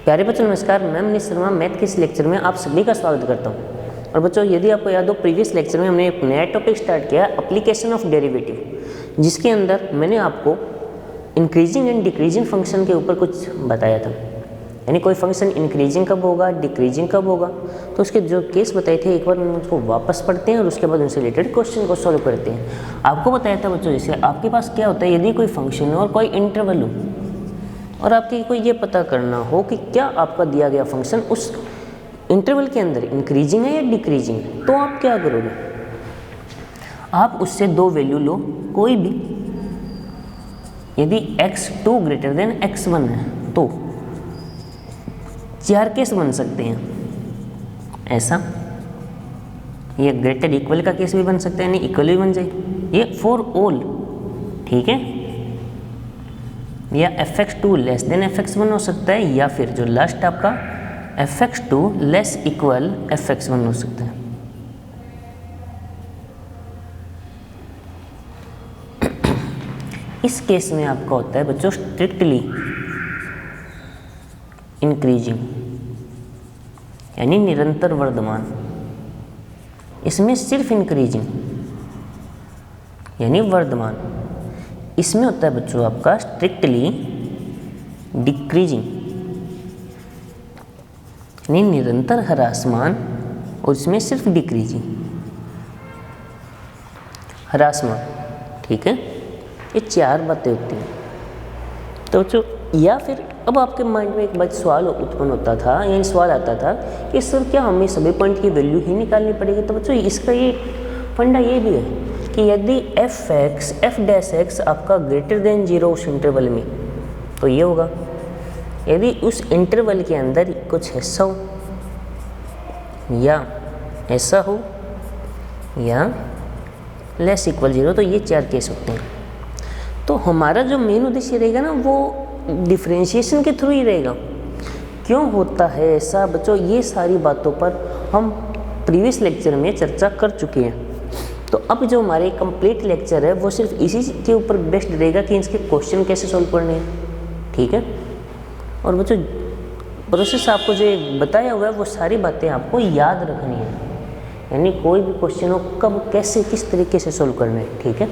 प्यारे बच्चों नमस्कार, मैं मनीष शर्मा मैथ के इस लेक्चर में आप सभी का स्वागत करता हूं। और बच्चों यदि आपको याद हो, प्रीवियस लेक्चर में हमने एक नया टॉपिक स्टार्ट किया, एप्लीकेशन ऑफ डेरिवेटिव, जिसके अंदर मैंने आपको इंक्रीजिंग एंड डिक्रीजिंग फंक्शन के ऊपर कुछ बताया था। यानी कोई फंक्शन इंक्रीजिंग कब होगा, डिक्रीजिंग कब होगा, तो उसके जो केस बताए थे एक बार हम उसको वापस पढ़ते हैं और उसके बाद उनसे रिलेटेड क्वेश्चन को सॉल्व करते हैं। आपको बताया था बच्चों, जैसे आपके पास क्या होता है, यदि कोई फंक्शन हो और कोई इंटरवल हो और आपके कोई ये पता करना हो कि क्या आपका दिया गया फंक्शन उस इंटरवल के अंदर इंक्रीजिंग है या डिक्रीजिंग है, तो आप क्या करोगे? आप उससे दो वैल्यू लो कोई भी। यदि x2 ग्रेटर देन x1 है तो चार केस बन सकते हैं ऐसा। ये ग्रेटर इक्वल का केस भी बन सकता है, यानी इक्वल भी बन जाए, ये फॉर ऑल, ठीक है। या fx2 लेस देन fx1 हो सकता है, या फिर जो लास्ट आपका fx2 लेस इक्वल fx1 हो सकता है। इस केस में आपका होता है बच्चों स्ट्रिक्टली इंक्रीजिंग, यानी निरंतर वर्धमान। इसमें सिर्फ इंक्रीजिंग यानी वर्धमान। इसमें होता है बच्चों आपका स्ट्रिक्टली डिक्रीजिंग, यानी निरंतर ह्रासमान, और इसमें सिर्फ डिक्रीजिंग, ह्रासमान, ठीक है। ये चार बातें होती हैं। तो बच्चों, या फिर अब आपके माइंड में एक बात सवाल उत्पन्न होता था, यानी सवाल आता था कि सर क्या हमें सभी पॉइंट की वैल्यू ही निकालनी पड़ेगी? तो बच्चों इसका ये फंडा ये भी है कि यदि f डैश एक्स आपका ग्रेटर देन 0 उस इंटरवल में, तो ये होगा। यदि उस इंटरवल के अंदर कुछ ऐसा हो या ऐसा हो या लेस इक्वल 0, तो ये चार केस होते हैं। तो हमारा जो मेन उद्देश्य रहेगा ना, वो डिफरेंशिएशन के थ्रू ही रहेगा। क्यों होता है ऐसा बच्चों, ये सारी बातों पर हम प्रीवियस लेक्चर में चर्चा कर चुके हैं। तो अब जो हमारे कंप्लीट लेक्चर है वो सिर्फ इसी के ऊपर बेस्ड रहेगा कि इसके क्वेश्चन कैसे सॉल्व करने हैं, ठीक है। और बच्चों प्रोसेस आपको जो बताया हुआ है वो सारी बातें आपको याद रखनी है, यानी कोई भी क्वेश्चन हो कब कैसे किस तरीके से सॉल्व करना है, ठीक है।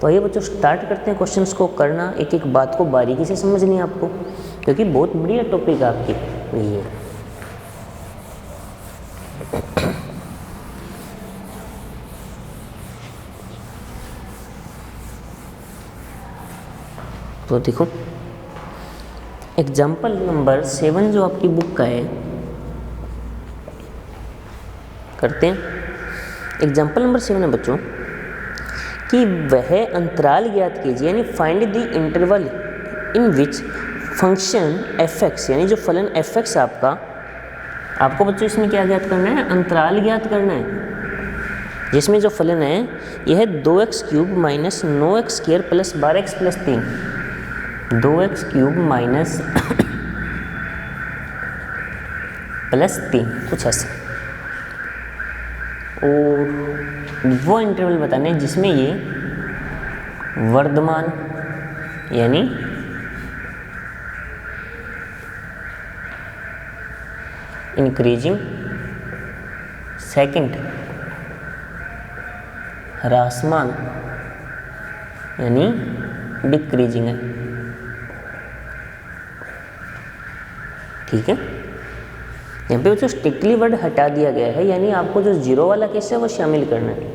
तो आइए बच्चों स्टार्ट करते हैं क्वेश्चंस को करना, एक एक बात को बारीकी से समझनी है आपको, क्योंकि बहुत बढ़िया टॉपिक है आपके लिए। तो देखो एग्जाम्पल नंबर 7 जो आपकी बुक का है, करते हैं। एग्जाम्पल नंबर 7 है बच्चों कि वह अंतराल ज्ञात कीजिए, यानी find the interval in which function fx, यानी जो फलन fx आपको बच्चों इसमें क्या ज्ञात करना है? अंतराल ज्ञात करना है, जिसमें जो फलन है यह है 2x³ minus 9x² plus 12x plus 3, 2x³ minus plus 3, कुछ ऐसा। और वो इंटरवल बताने जिसमें ये वर्धमान यानी इंक्रीजिंग, सेकंड ह्रासमान यानी डिक्रीजिंग है, ठीक है। यहाँ पे जो स्ट्रिक्टली वर्ड हटा दिया गया है, यानी आपको जो 0 वाला केस है वो शामिल करना है।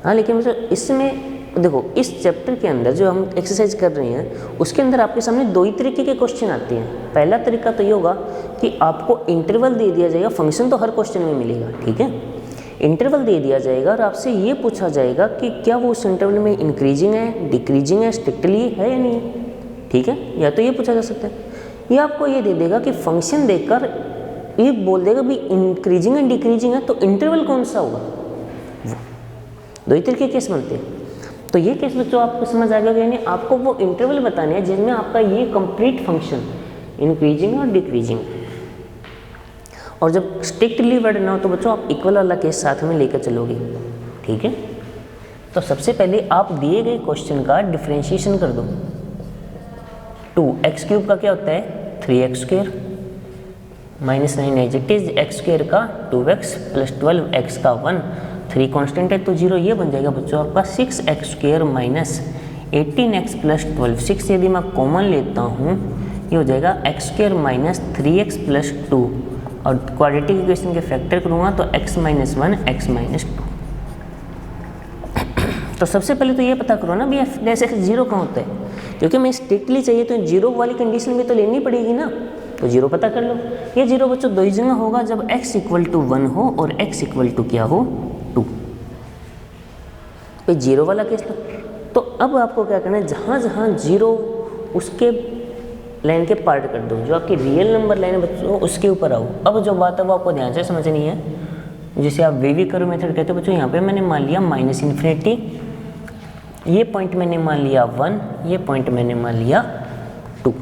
हाँ, लेकिन इसमें देखो इस चैप्टर के अंदर जो हम एक्सरसाइज कर रहे हैं उसके अंदर आपके सामने दो ही तरीके के क्वेश्चन आते हैं। पहला तरीका तो ये होगा कि आपको इंटरवल दे दिया जाएगा, फंक्शन तो हर क्वेश्चन में मिलेगा, ठीक है। इंटरवल दे दिया जाएगा और आपसे ये पूछा जाएगा कि क्या वो उस इंटरवल में इंक्रीजिंग है, डिक्रीजिंग है, स्ट्रिक्टली है या नहीं, ठीक है। या तो ये पूछा जा सकता है, या आपको ये दे देगा कि फंक्शन देखकर ये बोल देगा भी इंक्रीजिंग एंड डिक्रीजिंग है, तो इंटरवल कौन सा होगा। दो ही तरीके केस बनते हैं। तो ये केस बच्चों आपको समझ आ गया, यानी आपको वो इंटरवल बताने हैं जिनमें आपका ये कंप्लीट फंक्शन इंक्रीजिंग और डिक्रीजिंग। और जब स्ट्रिक्टली वर्ड ना हो तो बच्चों आप इक्वल वाला केस साथ में लेकर चलोगे, ठीक है। तो सबसे पहले आप दिए गए क्वेश्चन का डिफरेंशिएशन कर दो। 2x³ का क्या होता है 3x² -9 as it is, x square का 2x प्लस 12x का 1, 3 कांस्टेंट है तो 0, ये बन जाएगा बच्चों आपका 6x square minus 18x plus 12। 6 यदि मैं कॉमन लेता हूँ ये हो जाएगा x square minus 3x plus 2, और क्वाड्रेटिक इक्वेशन के फैक्टर करूँगा तो x माइनस 1 x माइनस 2। तो सबसे पहले तो ये पता करो ना भी f डैश x 0 कहाँ होता है, क्योंकि मैं स्ट्रिक्टली चाहिए तो 0 वाली कंडीशन भी तो लेनी पड़ेगी ना, तो 0 पता कर लो। ये 0 बच्चों दो ही जगह होगा, जब x इक्वल टू 1 हो और x इक्वल टू क्या हो 2, तो 0 वाला केस लो। तो अब आपको क्या करना है, जहाँ जहाँ 0 उसके लाइन के पार्ट कर दो, जो आपकी रियल नंबर लाइन है बच्चों उसके ऊपर आओ। अब जो बात है वो आपको ध्यान से समझनी है, जिसे आप वे कर्व मेथड कहते हो बच्चों। यहाँ पे मैंने मान लिया -∞, ये पॉइंट मैंने मान लिया 1, ये पॉइंट मैंने मान लिया 2।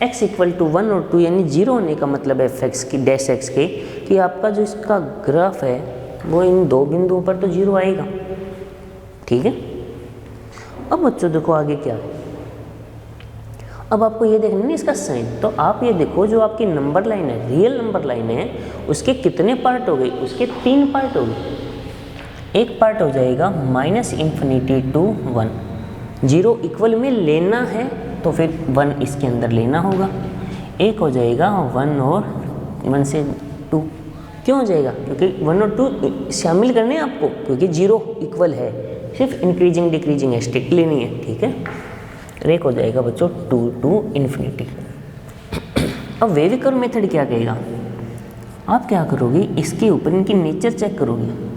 x इक्वल टू 1 और 2 यानी 0 होने का मतलब है f(x) की डैश x के कि आपका जो इसका ग्राफ है वो इन दो बिंदुओं पर तो 0 आएगा, ठीक है। अब बच्चों देखो आगे क्या है, अब आपको ये देखना है इसका साइन। तो आप ये देखो जो आपकी नंबर लाइन है, रियल नंबर लाइन है, उसके कितने पार्ट हो गए, उसके 3 पार्ट हो गए। एक पार्ट हो जाएगा -∞ टू 1, 0 इक्वल में लेना है तो फिर 1 इसके अंदर लेना होगा। एक हो जाएगा 1 और 1 से 2, क्यों हो जाएगा, क्योंकि 1 और 2 शामिल करने हैं आपको, क्योंकि 0 इक्वल है, सिर्फ इंक्रीजिंग डिक्रीजिंग है, स्ट्रिक्टली नहीं है, ठीक है। एक हो जाएगा बच्चों 2 टू ∞। अब वेव कर्व मेथड क्या कहेगा, आप क्या करोगे, इसके ऊपर इनकी नेचर चेक करोगे।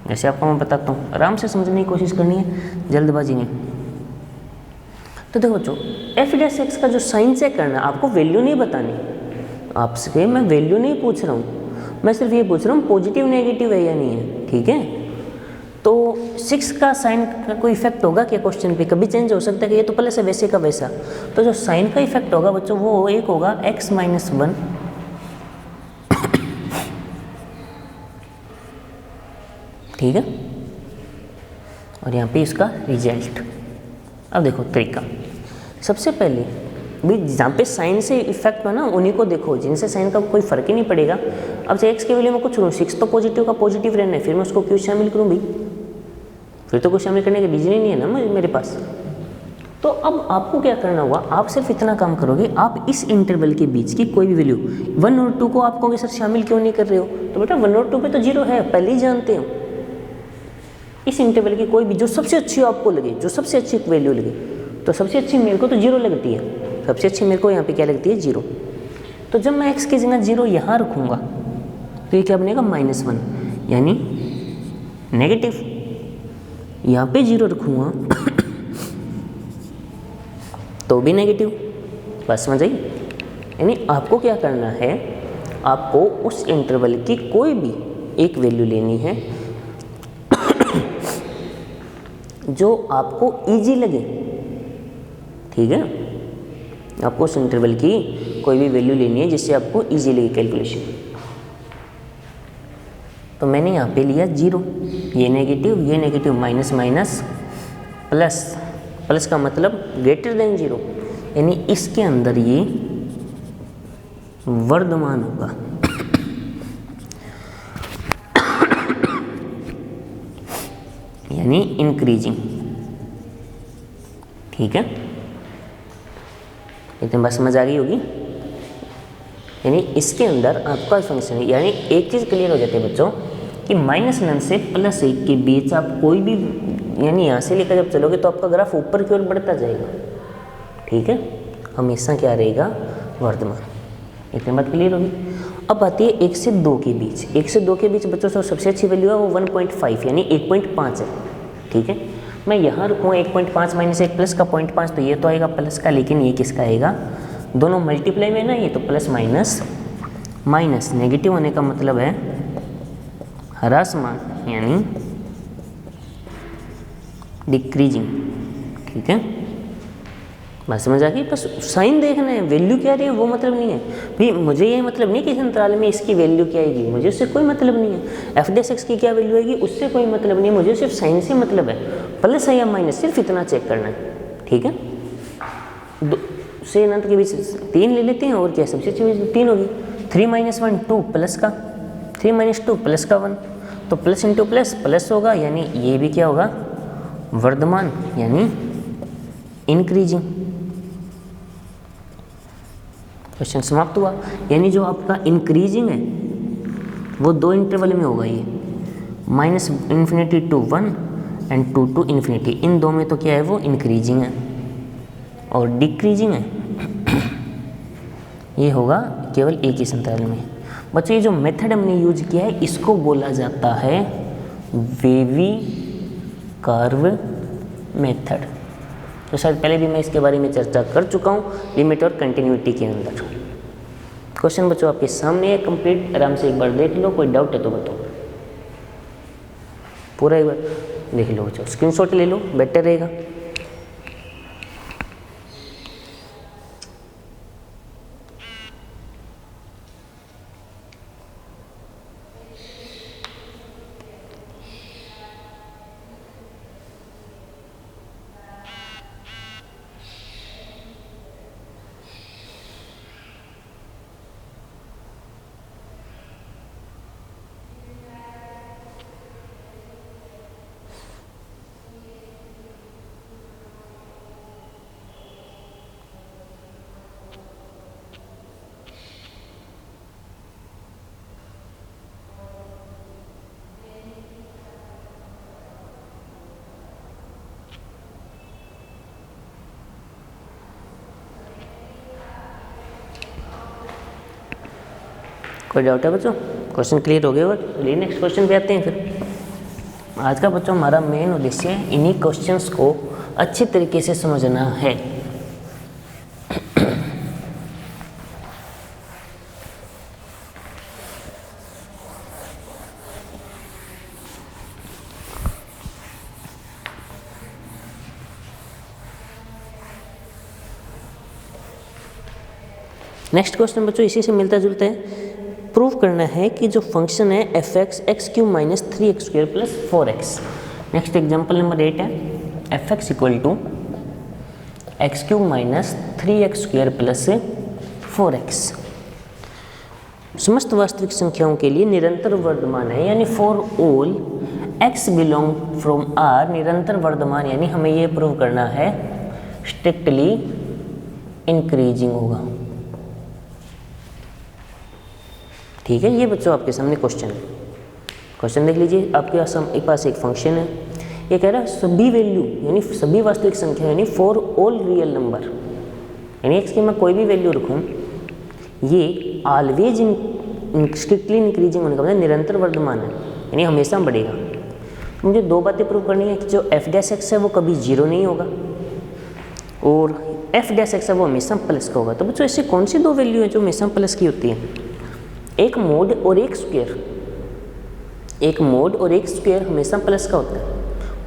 जैसे आपको मैं बताता हूँ, आराम से समझने की कोशिश करनी है, जल्दबाजी नहीं। तो देखो बच्चों f(x) का जो साइन चेक करना है, आपको वैल्यू नहीं बतानी, आपसे मैं वैल्यू नहीं पूछ रहा हूँ, मैं सिर्फ ये पूछ रहा हूँ पॉजिटिव नेगेटिव है या नहीं है, ठीक है। तो 6 का साइन का कोई इफेक्ट होगा क्या क्वेश्चन पे, कभी चेंज हो सकता है कि ये तो प्लस है वैसे का वैसा। तो जो साइन का इफेक्ट होगा बच्चों वो एक होगा x माइनस 1, ठीक है, और यहाँ पे इसका रिजल्ट। अब देखो तरीका, सबसे पहले भी जहाँ पे साइन से इफेक्ट हो ना उन्हीं को देखो, जिनसे साइन का कोई फर्क ही नहीं पड़ेगा। अब से x के वैल्यू में कुछ करूँ, 6 तो पॉजिटिव का पॉजिटिव रहना है, फिर मैं उसको क्यों शामिल करूँ भाई, फिर तो कुछ शामिल करने का रीजन ही नहीं है ना मेरे पास। तो अब आपको क्या करना होगा, आप सिर्फ इतना काम करोगे, आप इस इंटरवल के बीच की कोई भी वैल्यू 1 और 2 को आप कहोगे सर शामिल क्यों नहीं कर रहे हो, तो बेटा 1 और 2 पे तो 0 है, पहले ही जानते हो। इस इंटरवल की कोई भी जो सबसे अच्छी आपको लगे, जो सबसे अच्छी वैल्यू लगे, तो सबसे अच्छी मेरे को तो 0 लगती है, सबसे अच्छी मेरे को यहाँ पे क्या लगती है 0। तो जब मैं x की जगह 0 यहाँ रखूँगा तो ये क्या बनेगा -1, यानी नेगेटिव। यहाँ पे 0 रखूँगा तो भी नेगेटिव, बस समझ आई। यानी आपको क्या करना है, आपको उस इंटरवल की कोई भी एक वैल्यू लेनी है जो आपको इजी लगे, ठीक है। आपको उस इंटरवल की कोई भी वैल्यू लेनी है जिससे आपको इजी लगे कैलकुलेशन। तो मैंने यहाँ पे लिया 0, ये negative, minus minus plus, plus का मतलब ग्रेटर देन 0, यानी इसके अंदर ये वर्धमान होगा। यानी इंक्रीजिंग, ठीक है। इतनी बात समझ आ गई होगी। यानी इसके अंदर आपका फंक्शन है, यानी एक चीज़ क्लियर हो जाती है बच्चों कि -9 से +1 के बीच आप कोई भी, यानी यहाँ से लेकर जब चलोगे तो आपका ग्राफ ऊपर की ओर बढ़ता जाएगा, ठीक है। हमेशा क्या रहेगा, वर्धमान। इतनी बात क्लियर होगी। अब आती है 1 से 2 के बीच। 1 से 2 के बीच बच्चों से सबसे अच्छी वैल्यू है वो 1.5 यानी 1.5 है, ठीक है। मैं यहाँ रखूँगा 1.5 माइनस 1 प्लस का 0.5, तो ये तो आएगा प्लस का, लेकिन ये किसका आएगा, दोनों मल्टीप्लाई में ना, ये तो प्लस माइनस माइनस, नेगेटिव होने का मतलब है ह्रासमान यानी डिक्रीजिंग, ठीक है। बात समझ आ गई। बस साइन देखना है, वैल्यू क्या रही है वो मतलब नहीं है भाई। मुझे ये मतलब नहीं कि इस अंतराल में इसकी वैल्यू क्या आएगी, मुझे उससे कोई मतलब नहीं है। f(x) की क्या वैल्यू आएगी उससे कोई मतलब नहीं है, मुझे सिर्फ साइन से मतलब है, प्लस है या माइनस, सिर्फ इतना चेक करना है, ठीक है। से अनंत के बीच 3 ले लेते हैं और क्या सबसे चीज 3 होगी। 3 - 1 2 प्लस का 3 - 2 प्लस का 1, तो प्लस इंटू प्लस प्लस होगा, यानी ये भी क्या होगा वर्धमान यानी इंक्रीजिंग। क्वेश्चन समाप्त हुआ। यानी जो आपका इंक्रीजिंग है वो 2 इंटरवल में होगा, ये -∞ to 1 एंड 2 to ∞। इन दो में तो क्या है वो इंक्रीजिंग है, और डिक्रीजिंग है ये होगा केवल एक ही संतराल में। बच्चों ये जो मेथड हमने यूज किया है इसको बोला जाता है वेवी कर्व मेथड। तो शायद पहले भी मैं इसके बारे में चर्चा कर चुका हूँ लिमिट और कंटिन्यूटी के अंदर। क्वेश्चन बच्चों आपके सामने है कंप्लीट, आराम से एक बार देख लो, कोई डाउट है तो बताओ। पूरा एक बार देख लो बच्चों, स्क्रीनशॉट ले लो बेटर रहेगा। कोई डाउट है बच्चों? क्वेश्चन क्लियर हो गए और चलिए नेक्स्ट क्वेश्चन पे आते हैं। फिर आज का बच्चों हमारा मेन उद्देश्य इन्हीं क्वेश्चंस को अच्छे तरीके से समझना है। नेक्स्ट क्वेश्चन बच्चों इसी से मिलता जुलता है। प्रूव करना है कि जो फंक्शन है f(x) x³ - 3x² + 4x। Next example number 8 है f(x) = x³ - 3x² + 4x। समस्त वास्तविक संख्याओं के लिए निरंतर वर्धमान है, यानी for all x belong from R निरंतर वर्धमान, यानी हमें ये प्रूव करना है स्ट्रिक्टली इंक्रीजिंग होगा। ठीक है, ये बच्चों आपके सामने क्वेश्चन है। क्वेश्चन देख लीजिए, आपके पास एक फंक्शन है, ये कह रहा है सभी वैल्यू यानी सभी वास्तविक संख्या यानी फॉर ऑल रियल नंबर, यानी x की मैं कोई भी वैल्यू रखूँ ये ऑलवेज स्ट्रिक्टली इंक्रीजिंग होने का मतलब निरंतर वर्धमान है, यानी हमेशा बढ़ेगा। तो मुझे दो बातें प्रूव करनी है कि जो f' है वो कभी 0 नहीं होगा और f' है वो हमेशा प्लस का होगा। तो बच्चों ऐसी कौन सी दो वैल्यू है जो हमेशा प्लस की होती है? एक मोड और एक स्क्वायर, एक मोड और एक स्क्वायर हमेशा प्लस का होता है।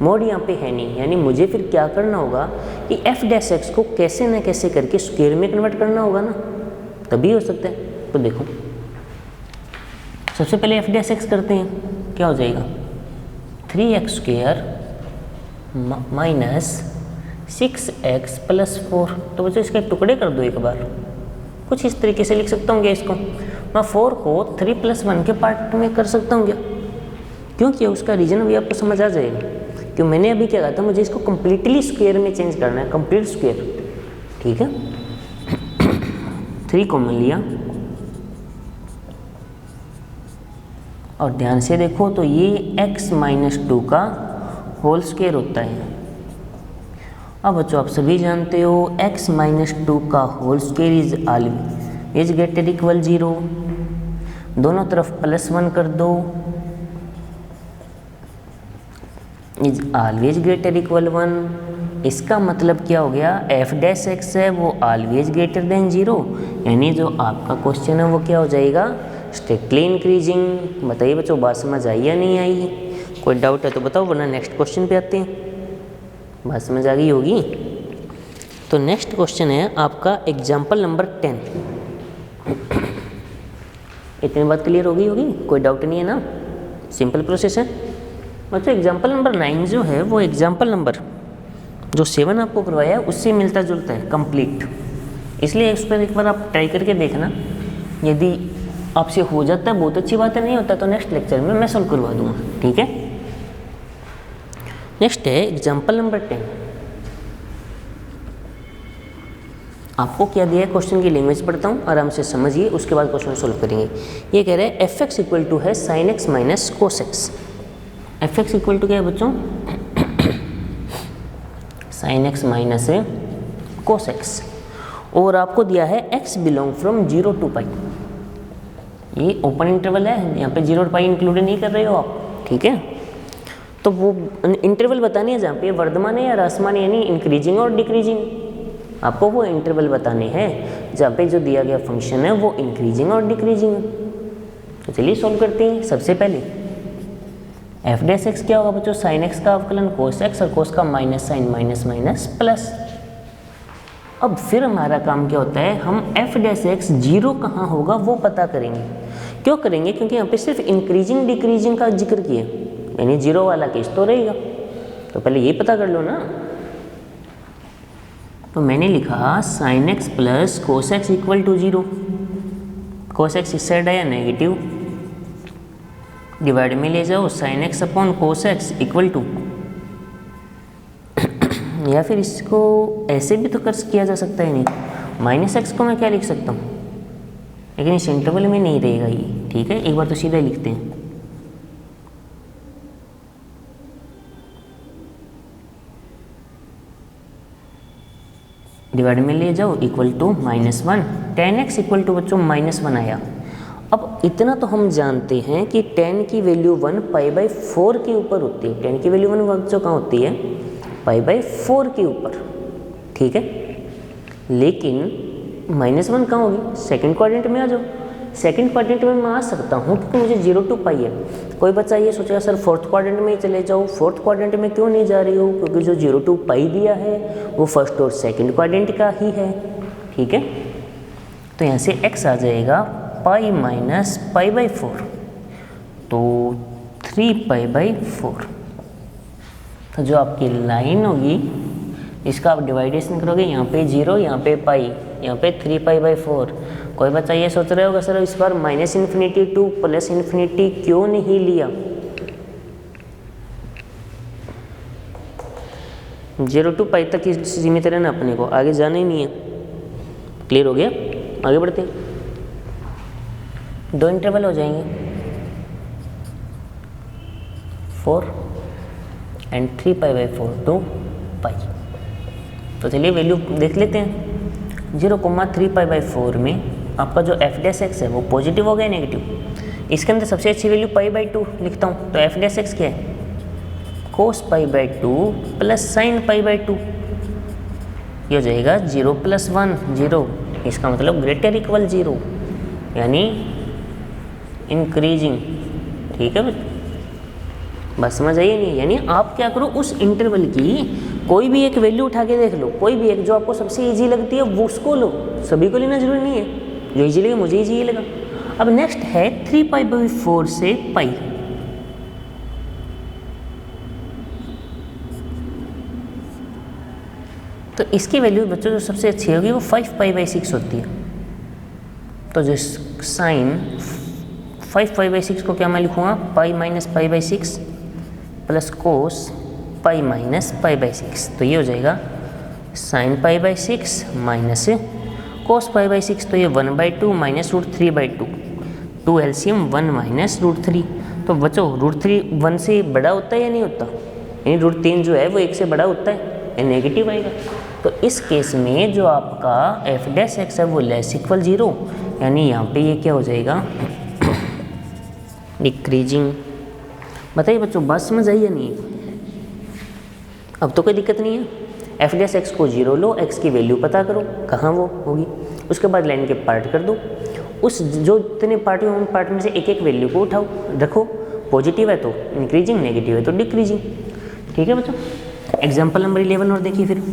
मोड यहाँ पे है नहीं, यानी मुझे फिर क्या करना होगा कि f' को कैसे ना कैसे करके स्क्वायर में कन्वर्ट करना होगा ना, तभी हो सकता है। तो देखो सबसे पहले f' करते हैं, क्या हो जाएगा 3x² - 6x + 4। तो बच्चों इसके टुकड़े कर दो एक बार, कुछ इस तरीके से लिख सकता हूँ क्या इसको मैं 4 को 3 + 1 के पार्ट में कर सकता हूँ क्या? क्यों किया उसका रीज़न अभी आपको समझ आ जाएगा। क्यों मैंने अभी क्या कहा था, मुझे इसको कम्प्लीटली स्क्वायर में चेंज करना है, कंप्लीट स्क्वायर। ठीक है 3 कॉमन लिया और ध्यान से देखो तो ये x - 2 का होल स्क्वायर होता है। अब बच्चों आप सभी जानते हो x - 2 का whole square is always greater equal 0। दोनों तरफ +1 कर दो, इज ऑलवेज ग्रेटर इक्वल 1। इसका मतलब क्या हो गया, f' है वो ऑलवेज ग्रेटर देन 0, यानी जो आपका क्वेश्चन है वो क्या हो जाएगा स्ट्रिक्टली इंक्रीजिंग। बताइए बच्चों बात समझ आई या नहीं आई? कोई डाउट है तो बताओ, वरना नेक्स्ट क्वेश्चन पे आते हैं। बात समझ आ गई होगी। तो नेक्स्ट क्वेश्चन है आपका एग्जाम्पल नंबर 10। इतनी बात क्लियर हो गई होगी, कोई डाउट नहीं है ना, सिंपल प्रोसेस है। बच्चों एग्जाम्पल नंबर 9 जो है वो एग्जाम्पल नंबर जो 7 आपको करवाया है उससे मिलता जुलता है, कंप्लीट। इसलिए इस पर एक बार आप ट्राई करके देखना, यदि आपसे हो जाता है बहुत अच्छी बात है, नहीं होता तो नेक्स्ट लेक्चर में मैं सॉल्व करवा दूंगा, ठीक है। नेक्स्ट है एग्जाम्पल नंबर 10। आपको क्या दिया है, क्वेश्चन की लैंग्वेज पढ़ता हूँ, आराम से समझिए, उसके बाद क्वेश्चन सोल्व करेंगे। ये कह रहे हैं एफ एक्स इक्वल टू है sine x minus cos x. F x equal to क्या है बच्चों, sine x minus cos x, और आपको दिया है x belong from 0 to pi. ये ओपन इंटरवल है, यहाँ पे 0 और पाई इंक्लूड नहीं कर रहे हो आप, ठीक है। तो वो इंटरवल बतानी है जहाँ पे वर्धमान है या ह्रासमान, यानी इंक्रीजिंग और डिक्रीजिंग, आपको वो इंटरवल बताने हैं जहाँ पे जो दिया गया फंक्शन है वो इंक्रीजिंग और डिक्रीजिंग है। तो चलिए सॉल्व करते हैं। सबसे पहले एफ डैश एक्स क्या होगा बच्चों, साइन एक्स का अवकलन कोस एक्स, और कोस का minus sine minus minus plus. अब फिर हमारा काम क्या होता है, हम एफ डैश एक्स 0 कहाँ होगा वो पता करेंगे। क्यों करेंगे, क्योंकि यहाँ पे सिर्फ इंक्रीजिंग डिक्रीजिंग का जिक्र किया, यानी 0 वाला केस तो रहेगा, तो पहले ये पता कर लो ना। तो मैंने लिखा sine x plus cos x equal to 0, cos x इस साइड आया नेगेटिव, डिवाइड में ले जाओ sine x upon cos x equal to, या फिर इसको ऐसे भी तो कर किया जा सकता है, नहीं माइनस एक्स को मैं क्या लिख सकता हूँ, लेकिन इस इंटरवल में नहीं रहेगा ये, ठीक है। एक बार तो सीधा लिखते हैं, डिवाइड में ले जाओ equal to -1, tan x equal to बच्चों -1 आया। अब इतना तो हम जानते हैं कि tan की वैल्यू 1 π/4 के ऊपर होती है। tan की वैल्यू 1 बच्चों कहाँ होती है, π/4 के ऊपर, ठीक है। लेकिन -1 कहाँ होगी, सेकंड क्वाड्रेंट में आ जाओ। सेकंड क्वाड्रेंट में मैं आ सकता हूँ क्योंकि मुझे 0 to पाई है। कोई बच्चा ये सोचेगा सर फोर्थ क्वाड्रेंट में ही चले जाओ, फोर्थ क्वाड्रेंट में क्यों नहीं जा रही हो, क्योंकि जो 0 to पाई दिया है वो फर्स्ट और सेकंड क्वाड्रेंट का ही है, ठीक है। तो यहाँ से x आ जाएगा पाई माइनस π/4, तो 3π/4। तो जो आपकी लाइन होगी इसका आप डिवाइडेशन करोगे, यहाँ पे 0, यहाँ पे पाई, यहाँ पे 3π/4। कोई बच्चा ये सोच रहे होगा सर इस बार -∞ टू +∞ क्यों नहीं लिया, 0 to पाई तक ही सीमित रहना, अपने को आगे जाना ही नहीं है। क्लियर हो गया, आगे बढ़ते हैं। 2 इंटरवल हो जाएंगे, 4 एंड 3π/4 टू पाई। तो चलिए वैल्यू देख लेते हैं। 0,3π/4 में आपका जो एफ डैश एक्स है वो पॉजिटिव हो गया नेगेटिव। इसके अंदर सबसे अच्छी वैल्यू π/2 लिखता हूँ, तो एफ डैश एक्स क्या है, कोस π/2 प्लस साइन π/2, ये हो जाएगा 0 + 1 0, इसका मतलब ग्रेटर इक्वल 0, यानी इंक्रीजिंग, ठीक है। बस समझ आइए नहीं, यानी आप क्या करो, उस इंटरवल की कोई भी एक वैल्यू उठा के देख लो, कोई भी एक जो आपको सबसे इजी लगती है वो उसको लो, सभी को लेना जरूरी नहीं है, जो इजी लगे, मुझे इजी लगा। अब नेक्स्ट है 3π/4 से पाई, तो इसकी वैल्यू बच्चों जो सबसे अच्छी होगी वो 5π/6 होती है। तो जो साइन 5π/6 को क्या मैं लिखूँगा, pi minus π/6 plus cos pi minus π/6, तो ये हो जाएगा साइन π/6 माइनस कोस π/6, तो ये 1/2 माइनस √3/2, 2 एलसीएम 1 माइनस √3। तो बच्चों √3 1 से बड़ा होता है या नहीं होता, यानी √3 जो है वो 1 से बड़ा होता है या नेगेटिव आएगा। तो इस केस में जो आपका एफ डैश एक्स है वो लेस इक्वल 0, यानी यहाँ पे ये क्या हो जाएगा, डिक्रीजिंग। बताइए बच्चों बात समझ आई या नहीं, अब तो कोई दिक्कत नहीं है। एफ डैश एक्स को 0 लो, एक्स की वैल्यू पता करो कहाँ वो होगी, उसके बाद लाइन के पार्ट कर दो, उस जो इतने पार्ट हैं उन पार्ट में से एक एक वैल्यू को उठाओ, रखो, पॉजिटिव है तो इंक्रीजिंग, नेगेटिव है तो डिक्रीजिंग, ठीक है बच्चों। एग्जाम्पल नंबर 11 और देखिए फिर।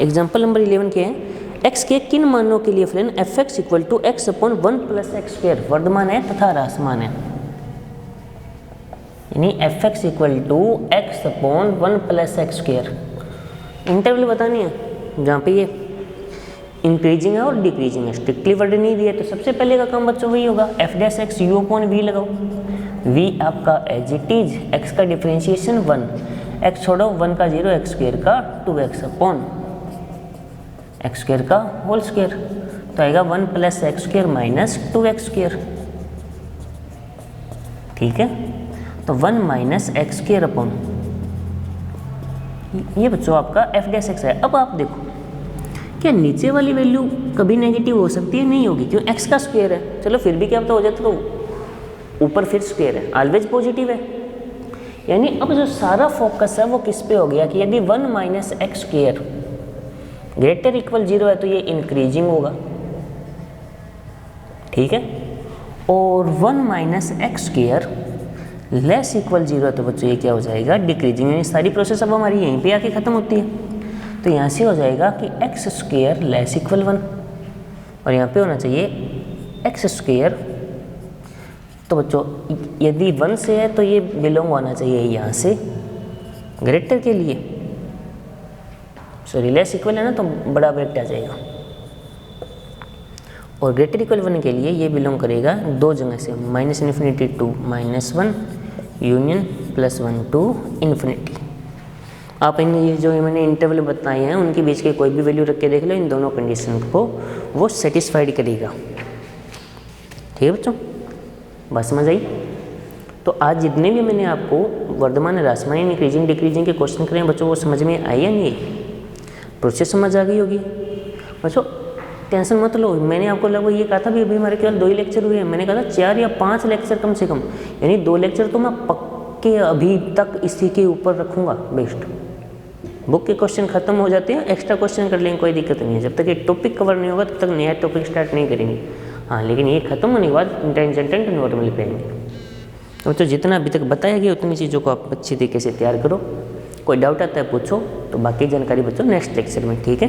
एग्जाम्पल नंबर 11 क्या है, x के किन मानों के लिए friend f x equal to x upon 1 plus x square वर्धमान है तथा ह्रासमान है, यानी f x equal to x upon 1 plus x square. Interval बतानी है जहाँ पे ये इंक्रीजिंग है और डिक्रीजिंग है, स्ट्रिक्टली वर्ड नहीं दिया, तो सबसे पहले का काम बच्चों वही होगा f dash x u upon v लगाओ। वी आपका एज इट इज, एक्स का डिफरेंशिएशन 1, एक्स छोड़ो 1 का 0, एक्स स्क्वायर का 2x अपॉन एक्स स्क्वायर का होल स्क्वायर, तो आएगा 1 plus x square minus 2x square. ठीक है, तो 1 माइनस एक्स स्क्वायर अपॉन ये बच्चों आपका एफ डैश एक्स है। अब आप देखो क्या नीचे वाली वैल्यू कभी नेगेटिव हो सकती है? नहीं होगी, क्यों? एक्स का स्क्वायर है, चलो फिर भी क्या तो हो जाता, तो ऊपर फिर स्क्वायर है, ऑलवेज पॉजिटिव है। यानी अब जो सारा फोकस है वो किस पे हो गया कि यदि 1 minus x square greater equal 0 है तो ये इंक्रीजिंग होगा, ठीक है, और 1 minus x square less equal 0 है तो बच्चों ये क्या हो जाएगा? डिक्रीजिंग। यानी सारी प्रोसेस अब हमारी यहीं पे आके ख़त्म होती है, तो यहाँ से हो जाएगा कि एक्स स्क्वायर लेस इक्वल 1 और यहाँ पे होना चाहिए एक्स स्क्वायर। तो बच्चों यदि 1 से है तो ये बिलोंग होना चाहिए यहाँ से ग्रेटर के लिए, सॉरी लेस इक्वल है ना तो बड़ा ब्रैकेट आ जाएगा, और ग्रेटर इक्वल 1 के लिए ये बिलोंग करेगा दो जगह से, minus infinity to minus 1 union plus 1 to infinity. आप इन ये जो मैंने इंटरवल बताए हैं उनके बीच के कोई भी वैल्यू रख के देख लो, इन दोनों कंडीशन को वो सेटिस्फाइड करेगा। ठीक है बच्चों, बात समझ आई? तो आज जितने भी मैंने आपको वर्धमान ह्रासमान इंक्रीजिंग डिक्रीजिंग के क्वेश्चन करे हैं बच्चों, वो समझ में आई या नहीं? प्रोसेस समझ आ गई होगी बच्चों, टेंशन मत लो। मैंने आपको लगभग ये कहा था भी अभी हमारे केवल 2 ही लेक्चर हुए हैं, मैंने कहा था 4 या 5 लेक्चर कम से कम, यानी 2 लेक्चर तो मैं पक्के अभी तक इसी के ऊपर रखूँगा बेस्ट। बुक के क्वेश्चन खत्म हो जाते हैं, एक्स्ट्रा क्वेश्चन कर लेंगे, कोई दिक्कत नहीं है। जब तक ये टॉपिक कवर नहीं होगा तब तक नया टॉपिक स्टार्ट नहीं करेंगे। हाँ, लेकिन ये खत्म होने के बाद इंटेंजेंट एंड नॉर्मल पे आएंगे। तो जितना अभी तक बताया गया उतनी चीज़ों को आप अच्छी तरीके से तैयार करो। कोई डाउट आता है पूछो, तो बाकी जानकारी बच्चों नेक्स्ट लेक्चर में, ठीक है।